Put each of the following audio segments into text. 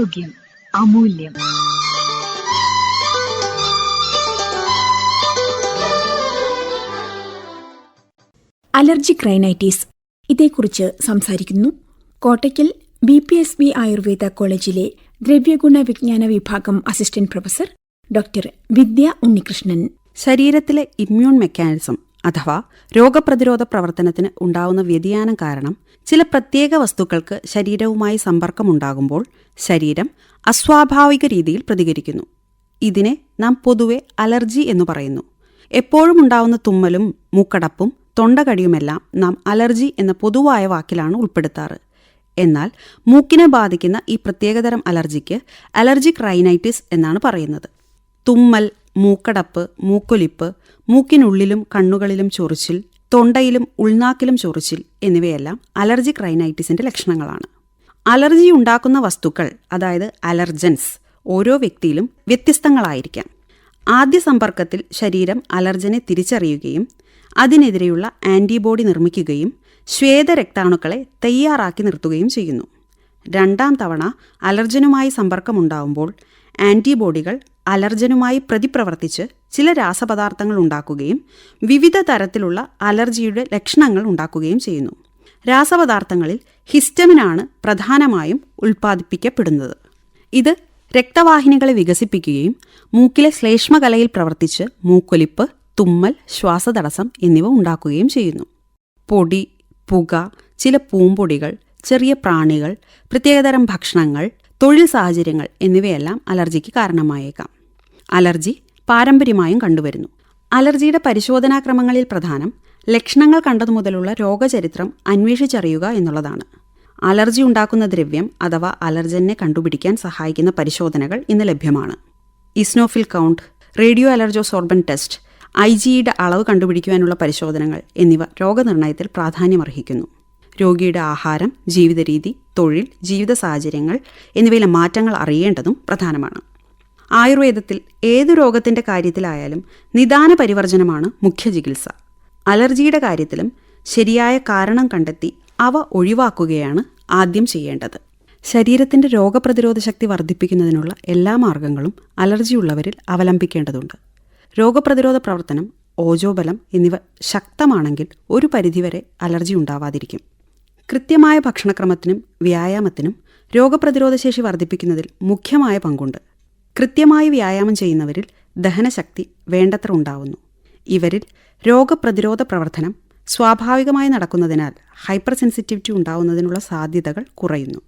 ആരോഗ്യം അമൂല്യം. Allergic rhinitis ഇതേക്കുറിച്ച് സംസാരിക്കുന്നു കോട്ടയ്ക്കൽ BPSB ആയുർവേദ കോളേജിലെ ദ്രവ്യഗുണ വിജ്ഞാന വിഭാഗം അസിസ്റ്റന്റ് പ്രൊഫസർ ഡോക്ടർ വിദ്യ ഉണ്ണികൃഷ്ണൻ. ശരീരത്തിലെ ഇമ്മ്യൂൺ മെക്കാനിസം അഥവാ രോഗപ്രതിരോധ പ്രവർത്തനത്തിന് ഉണ്ടാവുന്ന വ്യതിയാനം കാരണം ചില പ്രത്യേക വസ്തുക്കൾക്ക് ശരീരവുമായി സമ്പർക്കമുണ്ടാകുമ്പോൾ ശരീരം അസ്വാഭാവിക രീതിയിൽ പ്രതികരിക്കുന്നു. ഇതിനെ നാം പൊതുവെ അലർജി എന്ന് പറയുന്നു. എപ്പോഴും ഉണ്ടാവുന്ന തുമ്മലും മൂക്കടപ്പും തൊണ്ടകടിയുമെല്ലാം നാം അലർജി എന്ന പൊതുവായ വാക്കിലാണ് ഉൾപ്പെടുത്താറ്. എന്നാൽ മൂക്കിനെ ബാധിക്കുന്ന ഈ പ്രത്യേകതരം അലർജിക്ക് അലർജിക് റൈനൈറ്റിസ് എന്നാണ് പറയുന്നത്. തുമ്മൽ, മൂക്കടപ്പ്, മൂക്കൊലിപ്പ്, മൂക്കിനുള്ളിലും കണ്ണുകളിലും ചൊറിച്ചിൽ, തൊണ്ടയിലും ഉൾനാക്കിലും ചൊറിച്ചിൽ എന്നിവയെല്ലാം അലർജിക് റൈനൈറ്റിസിന്റെ ലക്ഷണങ്ങളാണ്. അലർജി ഉണ്ടാക്കുന്ന വസ്തുക്കൾ, അതായത് അലർജൻസ്, ഓരോ വ്യക്തിയിലും വ്യത്യസ്തങ്ങളായിരിക്കാം. ആദ്യ സമ്പർക്കത്തിൽ ശരീരം അലർജനെ തിരിച്ചറിയുകയും അതിനെതിരെയുള്ള ആന്റിബോഡി നിർമ്മിക്കുകയും ശ്വേതരക്താണുക്കളെ തയ്യാറാക്കി നിർത്തുകയും ചെയ്യുന്നു. രണ്ടാം തവണ അലർജനുമായി സമ്പർക്കമുണ്ടാവുമ്പോൾ ആന്റിബോഡികൾ അലർജനുമായി പ്രതിപ്രവർത്തിച്ച് ചില രാസപദാർത്ഥങ്ങൾ ഉണ്ടാക്കുകയും വിവിധ തരത്തിലുള്ള അലർജിയുടെ ലക്ഷണങ്ങൾ ഉണ്ടാക്കുകയും ചെയ്യുന്നു. രാസപദാർത്ഥങ്ങളിൽ ഹിസ്റ്റമിനാണ് പ്രധാനമായും ഉൽപ്പാദിപ്പിക്കപ്പെടുന്നത്. ഇത് രക്തവാഹിനികളെ വികസിപ്പിക്കുകയും മൂക്കിലെ ശ്ലേഷ്മകലയിൽ പ്രവർത്തിച്ച് മൂക്കൊലിപ്പ്, തുമ്മൽ, ശ്വാസതടസ്സം എന്നിവ ഉണ്ടാക്കുകയും ചെയ്യുന്നു. പൊടി, പുക, ചില പൂമ്പൊടികൾ, ചെറിയ പ്രാണികൾ, പ്രത്യേകതരം ഭക്ഷണങ്ങൾ, തൊഴിൽ സാഹചര്യങ്ങൾ എന്നിവയെല്ലാം അലർജിക്ക് കാരണമായേക്കാം. അലർജി പാരമ്പര്യമായും കണ്ടുവരുന്നു. അലർജിയുടെ പരിശോധനാക്രമങ്ങളിൽ പ്രധാനം ലക്ഷണങ്ങൾ കണ്ടതു മുതലുള്ള രോഗചരിത്രം അന്വേഷിച്ചറിയുക എന്നുള്ളതാണ്. അലർജി ഉണ്ടാക്കുന്ന ദ്രവ്യം അഥവാ അലർജനെ കണ്ടുപിടിക്കാൻ സഹായിക്കുന്ന പരിശോധനകൾ ഇന്ന് ലഭ്യമാണ്. ഇസ്നോഫിൽ കൗണ്ട്, റേഡിയോ അലർജോസോർബൻ ടെസ്റ്റ്, IgEയുടെ അളവ് കണ്ടുപിടിക്കുവാനുള്ള പരിശോധനകൾ എന്നിവ രോഗനിർണയത്തിൽ പ്രാധാന്യമർഹിക്കുന്നു. രോഗിയുടെ ആഹാരം, ജീവിതരീതി, തൊഴിൽ, ജീവിത സാഹചര്യങ്ങൾ എന്നിവയിലെ മാറ്റങ്ങൾ അറിയേണ്ടതും പ്രധാനമാണ്. ആയുർവേദത്തിൽ ഏതു രോഗത്തിൻ്റെ കാര്യത്തിലായാലും നിദാന പരിവർജനമാണ് മുഖ്യ ചികിത്സ. അലർജിയുടെ കാര്യത്തിലും ശരിയായ കാരണം കണ്ടെത്തി അവ ഒഴിവാക്കുകയാണ് ആദ്യം ചെയ്യേണ്ടത്. ശരീരത്തിൻ്റെ രോഗപ്രതിരോധ ശക്തി വർദ്ധിപ്പിക്കുന്നതിനുള്ള എല്ലാ മാർഗങ്ങളും അലർജിയുള്ളവരിൽ അവലംബിക്കേണ്ടതുണ്ട്. രോഗപ്രതിരോധ പ്രവർത്തനം, ഓജോബലം എന്നിവ ശക്തമാണെങ്കിൽ ഒരു പരിധിവരെ അലർജി ഉണ്ടാവാതിരിക്കും. കൃത്യമായ ഭക്ഷണക്രമത്തിനും വ്യായാമത്തിനും രോഗപ്രതിരോധശേഷി വർദ്ധിപ്പിക്കുന്നതിൽ മുഖ്യമായ പങ്കുണ്ട്. കൃത്യമായി വ്യായാമം ചെയ്യുന്നവരിൽ ദഹനശക്തി വേണ്ടത്ര ഉണ്ടാവുന്നു. ഇവരിൽ രോഗപ്രതിരോധ പ്രവർത്തനം സ്വാഭാവികമായി നടക്കുന്നതിനാൽ ഹൈപ്പർ സെൻസിറ്റിവിറ്റി ഉണ്ടാവുന്നതിനുള്ള സാധ്യതകൾ കുറയുന്നു.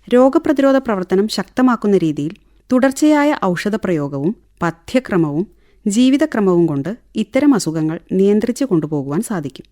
രോഗപ്രതിരോധ പ്രവർത്തനം ശക്തമാക്കുന്ന രീതിയിൽ തുടർച്ചയായ ഔഷധപ്രയോഗവും പഥ്യക്രമവും ജീവിതക്രമവും കൊണ്ട് ഇത്തരം അസുഖങ്ങൾ നിയന്ത്രിച്ചു കൊണ്ടുപോകുവാൻ സാധിക്കും.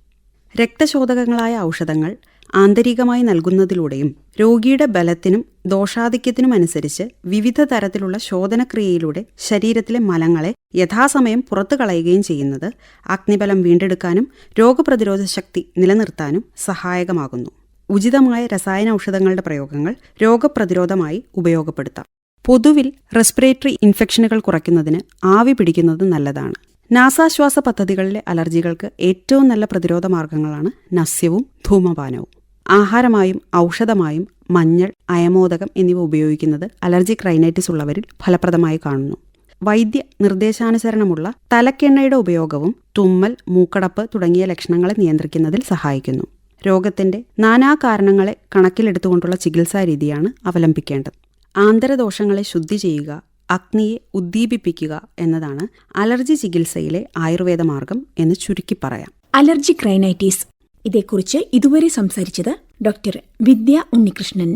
രക്തശോധകങ്ങളായ ഔഷധങ്ങൾ ആന്തരികമായി നൽകുന്നതിലൂടെയും രോഗിയുടെ ബലത്തിനും ദോഷാധിക്യത്തിനും അനുസരിച്ച് വിവിധ തരത്തിലുള്ള ശോധനക്രിയയിലൂടെ ശരീരത്തിലെ മലങ്ങളെ യഥാസമയം പുറത്തു കളയുകയും ചെയ്യുന്നത് അഗ്നിബലം വീണ്ടെടുക്കാനും രോഗപ്രതിരോധ ശക്തി നിലനിർത്താനും സഹായകമാകുന്നു. ഉചിതമായ രസായന ഔഷധങ്ങളുടെ പ്രയോഗങ്ങൾ രോഗപ്രതിരോധമായി ഉപയോഗപ്പെടുത്താം. പൊതുവിൽ റെസ്പിറേറ്ററി ഇൻഫെക്ഷനുകൾ കുറയ്ക്കുന്നതിന് ആവി പിടിക്കുന്നത് നല്ലതാണ്. നാസാശ്വാസ പദ്ധതികളിലെ അലർജികൾക്ക് ഏറ്റവും നല്ല പ്രതിരോധ മാർഗങ്ങളാണ് നസ്യവും ധൂമപാനവും. ആഹാരമായും ഔഷധമായും മഞ്ഞൾ, അയമോദകം എന്നിവ ഉപയോഗിക്കുന്നത് അലർജിക് റൈനൈറ്റിസ് ഉള്ളവരിൽ ഫലപ്രദമായി കാണുന്നു. വൈദ്യ നിർദ്ദേശാനുസരണമുള്ള തലക്കെണ്ണയുടെ ഉപയോഗവും തുമ്മൽ, മൂക്കടപ്പ് തുടങ്ങിയ ലക്ഷണങ്ങളെ നിയന്ത്രിക്കുന്നതിൽ സഹായിക്കുന്നു. രോഗത്തിന്റെ നാനാകാരണങ്ങളെ കണക്കിലെടുത്തുകൊണ്ടുള്ള ചികിത്സാ രീതിയാണ് അവലംബിക്കേണ്ടത്. ആന്തരദോഷങ്ങളെ ശുദ്ധി ചെയ്യുക, അഗ്നിയെ ഉദ്ദീപിപ്പിക്കുക എന്നതാണ് അലർജി ചികിത്സയിലെ ആയുർവേദ മാർഗം എന്ന് ചുരുക്കി പറയാം. അലർജിക് റൈനൈറ്റിസ് ഇതേക്കുറിച്ച് ഇതുവരെ സംസാരിച്ചത് ഡോക്ടർ വിദ്യ ഉണ്ണികൃഷ്ണൻ.